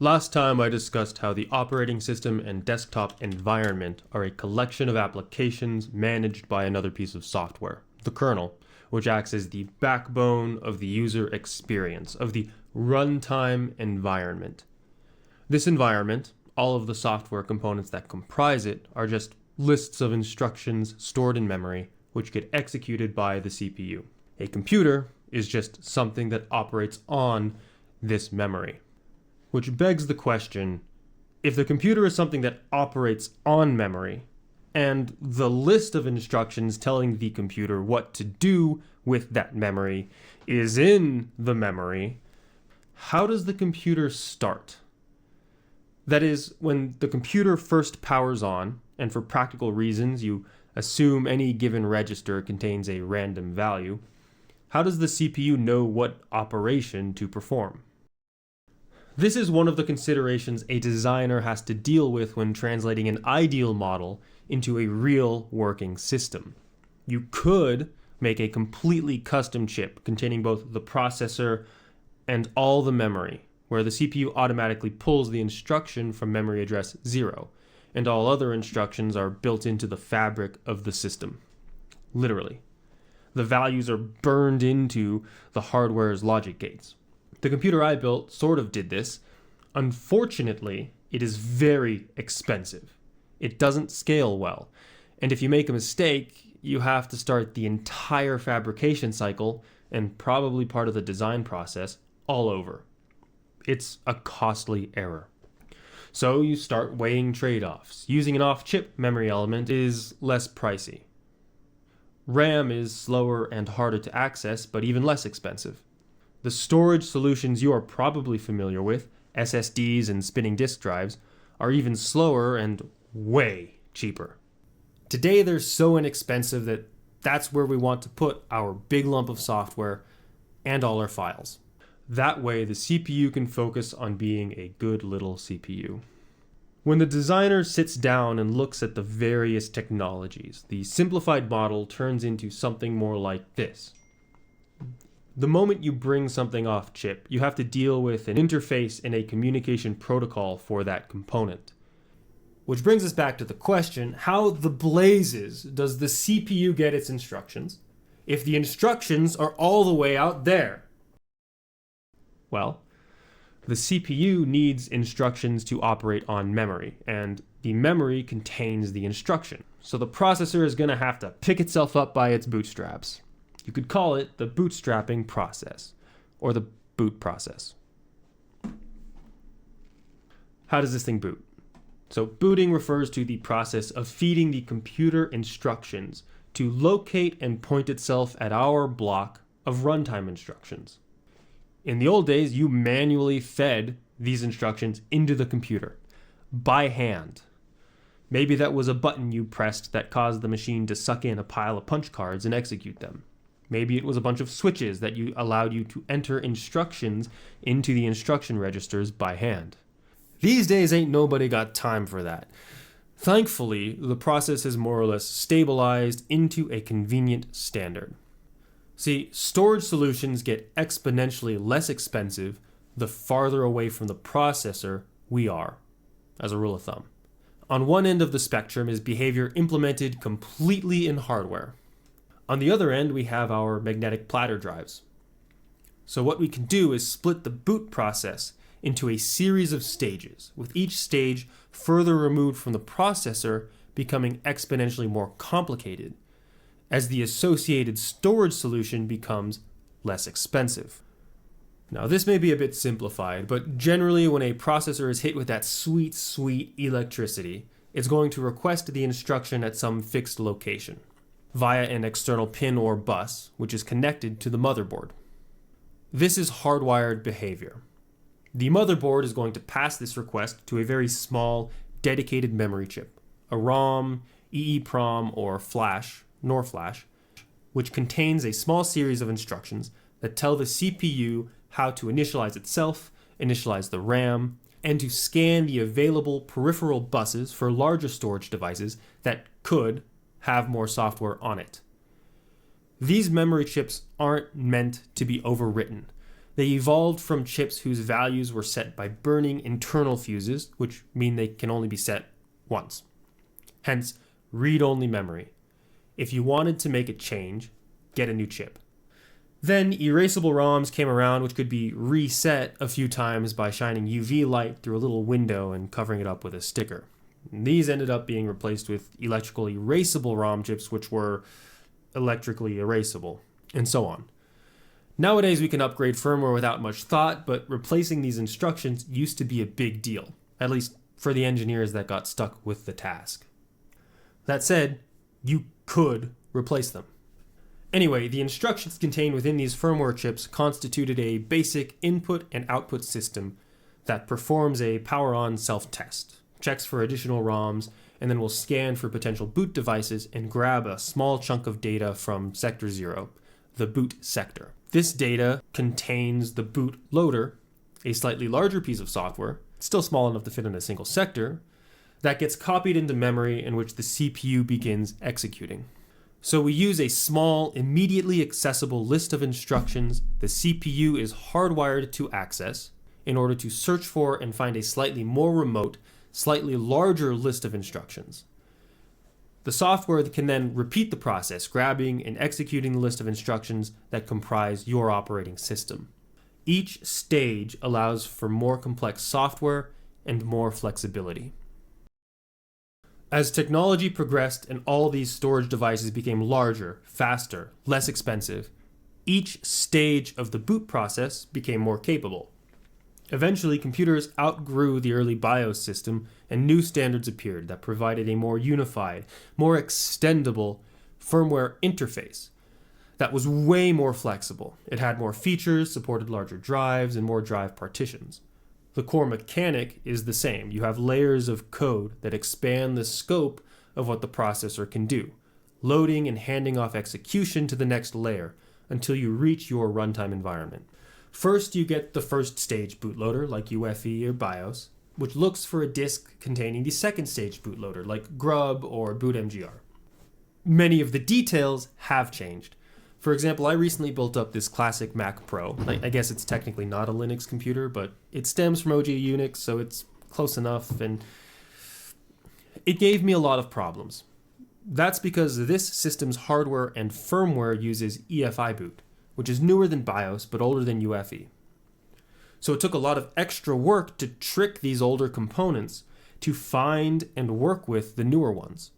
Last time I discussed how the operating system and desktop environment are a collection of applications managed by another piece of software, the kernel, which acts as the backbone of the user experience, of the runtime environment. This environment, all of the software components that comprise it, are just lists of instructions stored in memory, which get executed by the CPU. A computer is just something that operates on this memory. Which begs the question, if the computer is something that operates on memory, and the list of instructions telling the computer what to do with that memory is in the memory, how does the computer start? That is, when the computer first powers on, and for practical reasons you assume any given register contains a random value, how does the CPU know what operation to perform? This is one of the considerations a designer has to deal with when translating an ideal model into a real working system. You could make a completely custom chip containing both the processor and all the memory, where the CPU automatically pulls the instruction from memory address 0, and all other instructions are built into the fabric of the system. Literally. The values are burned into the hardware's logic gates. The computer I built sort of did this. Unfortunately, it is very expensive. It doesn't scale well. And if you make a mistake, you have to start the entire fabrication cycle and probably part of the design process all over. It's a costly error. So you start weighing trade-offs. Using an off-chip memory element is less pricey. RAM is slower and harder to access, but even less expensive. The storage solutions you are probably familiar with, SSDs and spinning disk drives, are even slower and way cheaper. Today they're so inexpensive that that's where we want to put our big lump of software and all our files. That way the CPU can focus on being a good little CPU. When the designer sits down and looks at the various technologies, the simplified model turns into something more like this. The moment you bring something off chip, you have to deal with an interface and a communication protocol for that component. Which brings us back to the question, how the blazes does the CPU get its instructions if the instructions are all the way out there? Well, the CPU needs instructions to operate on memory, and the memory contains the instruction. So the processor is going to have to pick itself up by its bootstraps. You could call it the bootstrapping process, or the boot process. How does this thing boot? So booting refers to the process of feeding the computer instructions to locate and point itself at our block of runtime instructions. In the old days, you manually fed these instructions into the computer by hand. Maybe that was a button you pressed that caused the machine to suck in a pile of punch cards and execute them. Maybe it was a bunch of switches that allowed you to enter instructions into the instruction registers by hand. These days ain't nobody got time for that. Thankfully, the process has more or less stabilized into a convenient standard. See, storage solutions get exponentially less expensive the farther away from the processor we are, as a rule of thumb. On one end of the spectrum is behavior implemented completely in hardware. On the other end, we have our magnetic platter drives. So what we can do is split the boot process into a series of stages, with each stage further removed from the processor becoming exponentially more complicated, as the associated storage solution becomes less expensive. Now this may be a bit simplified, but generally when a processor is hit with that sweet, sweet electricity, it's going to request the instruction at some fixed location, via an external pin or bus, which is connected to the motherboard. This is hardwired behavior. The motherboard is going to pass this request to a very small, dedicated memory chip, a ROM, EEPROM, or flash, NOR flash, which contains a small series of instructions that tell the CPU how to initialize itself, initialize the RAM, and to scan the available peripheral buses for larger storage devices that could have more software on it. These memory chips aren't meant to be overwritten. They evolved from chips whose values were set by burning internal fuses, which mean they can only be set once. Hence, read-only memory. If you wanted to make a change, get a new chip. Then erasable ROMs came around, which could be reset a few times by shining UV light through a little window and covering it up with a sticker. And these ended up being replaced with electrical erasable ROM chips, which were electrically erasable, and so on. Nowadays, we can upgrade firmware without much thought, but replacing these instructions used to be a big deal, at least for the engineers that got stuck with the task. That said, you could replace them. Anyway, the instructions contained within these firmware chips constituted a basic input and output system that performs a power-on self-test, checks for additional ROMs, and then will scan for potential boot devices and grab a small chunk of data from sector 0, the boot sector. This data contains the boot loader, a slightly larger piece of software, still small enough to fit in a single sector, that gets copied into memory in which the CPU begins executing. So we use a small, immediately accessible list of instructions the CPU is hardwired to access in order to search for and find a slightly more remote, slightly larger list of instructions. The software can then repeat the process, grabbing and executing the list of instructions that comprise your operating system. Each stage allows for more complex software and more flexibility. As technology progressed and all these storage devices became larger, faster, less expensive, each stage of the boot process became more capable. Eventually, computers outgrew the early BIOS system and new standards appeared that provided a more unified, more extendable firmware interface that was way more flexible. It had more features, supported larger drives, and more drive partitions. The core mechanic is the same. You have layers of code that expand the scope of what the processor can do, loading and handing off execution to the next layer until you reach your runtime environment. First, you get the first stage bootloader, like UEFI or BIOS, which looks for a disk containing the second stage bootloader, like Grub or BootMGR. Many of the details have changed. For example, I recently built up this classic Mac Pro. I guess it's technically not a Linux computer, but it stems from OG Unix, so it's close enough, and it gave me a lot of problems. That's because this system's hardware and firmware uses EFI boot, which is newer than BIOS but older than UEFI. So it took a lot of extra work to trick these older components to find and work with the newer ones.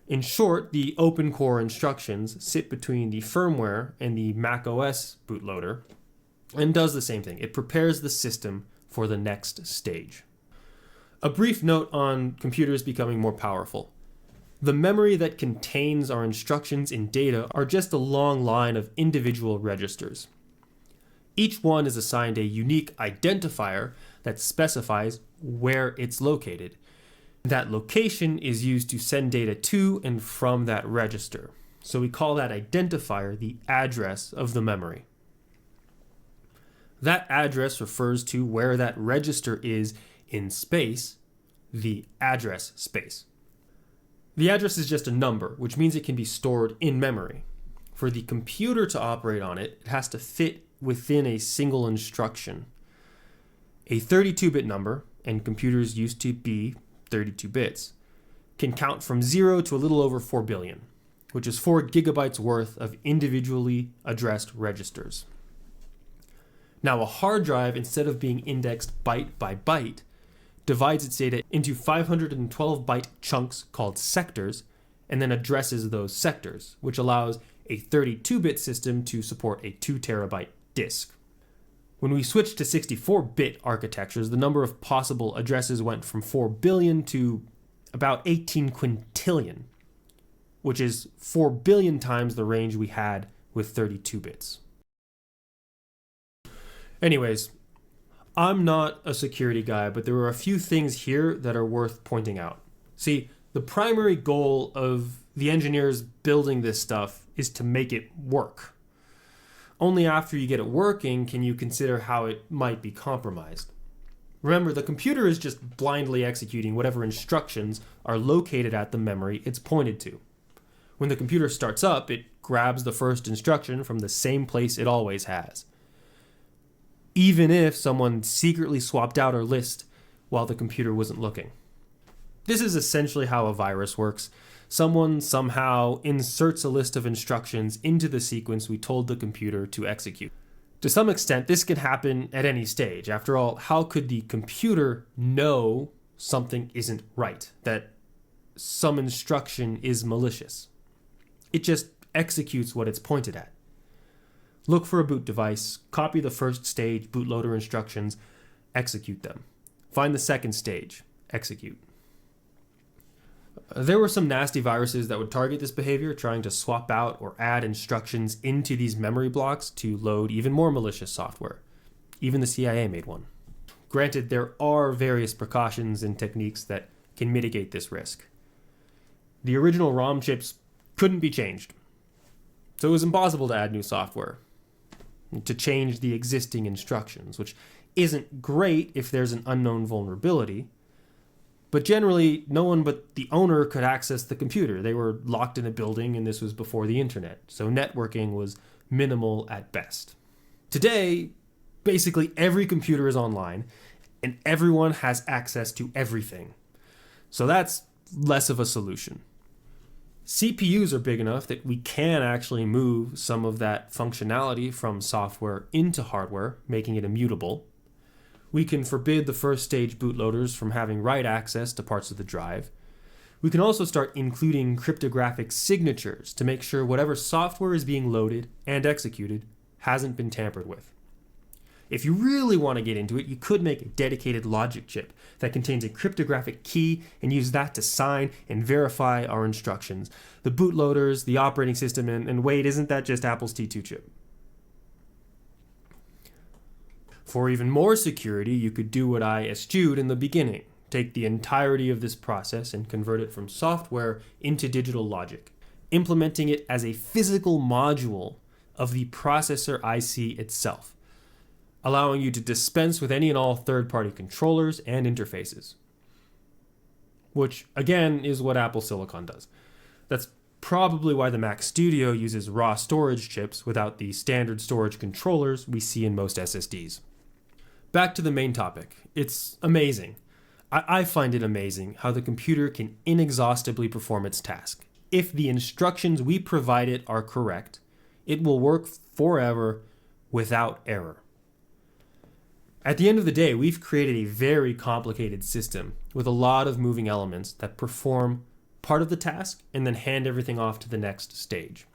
In short, the open core instructions sit between the firmware and the macOS bootloader and does the same thing. It prepares the system for the next stage. A brief note on computers becoming more powerful. The memory that contains our instructions and data are just a long line of individual registers. Each one is assigned a unique identifier that specifies where it's located. That location is used to send data to and from that register. So we call that identifier the address of the memory. That address refers to where that register is in space, the address space. The address is just a number, which means it can be stored in memory. For the computer to operate on it, it has to fit within a single instruction. A 32-bit number, and computers used to be 32 bits, can count from 0 to a little over 4 billion, which is 4 gigabytes worth of individually addressed registers. Now, a hard drive, instead of being indexed byte by byte, divides its data into 512-byte chunks called sectors, and then addresses those sectors, which allows a 32-bit system to support a 2 terabyte disk. When we switched to 64-bit architectures, the number of possible addresses went from 4 billion to about 18 quintillion, which is 4 billion times the range we had with 32 bits. Anyways, I'm not a security guy, but there are a few things here that are worth pointing out. See, the primary goal of the engineers building this stuff is to make it work. Only after you get it working can you consider how it might be compromised. Remember, the computer is just blindly executing whatever instructions are located at the memory it's pointed to. When the computer starts up, it grabs the first instruction from the same place it always has. even if someone secretly swapped out our list while the computer wasn't looking. This is essentially how a virus works. Someone somehow inserts a list of instructions into the sequence we told the computer to execute. To some extent, this can happen at any stage. After all, how could the computer know something isn't right, that some instruction is malicious? It just executes what it's pointed at. Look for a boot device, copy the first stage bootloader instructions, execute them. Find the second stage, execute. There were some nasty viruses that would target this behavior, trying to swap out or add instructions into these memory blocks to load even more malicious software. Even the CIA made one. Granted, there are various precautions and techniques that can mitigate this risk. The original ROM chips couldn't be changed, so it was impossible to add new software, to change the existing instructions, which isn't great if there's an unknown vulnerability. But generally, no one but the owner could access the computer. They were locked in a building, and this was before the internet, so networking was minimal at best. Today, basically every computer is online, and everyone has access to everything. So that's less of a solution. CPUs are big enough that we can actually move some of that functionality from software into hardware, making it immutable. We can forbid the first stage bootloaders from having write access to parts of the drive. We can also start including cryptographic signatures to make sure whatever software is being loaded and executed hasn't been tampered with. If you really want to get into it, you could make a dedicated logic chip that contains a cryptographic key and use that to sign and verify our instructions. The bootloaders, the operating system, and wait, isn't that just Apple's T2 chip? For even more security, you could do what I eschewed in the beginning. Take the entirety of this process and convert it from software into digital logic, implementing it as a physical module of the processor IC itself, allowing you to dispense with any and all third-party controllers and interfaces. Which, again, is what Apple Silicon does. That's probably why the Mac Studio uses raw storage chips without the standard storage controllers we see in most SSDs. Back to the main topic. It's amazing. I find it amazing how the computer can inexhaustibly perform its task. If the instructions we provide it are correct, it will work forever without error. At the end of the day, we've created a very complicated system with a lot of moving elements that perform part of the task and then hand everything off to the next stage.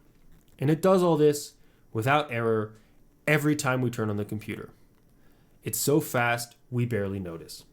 And it does all this without error every time we turn on the computer. It's so fast, we barely notice.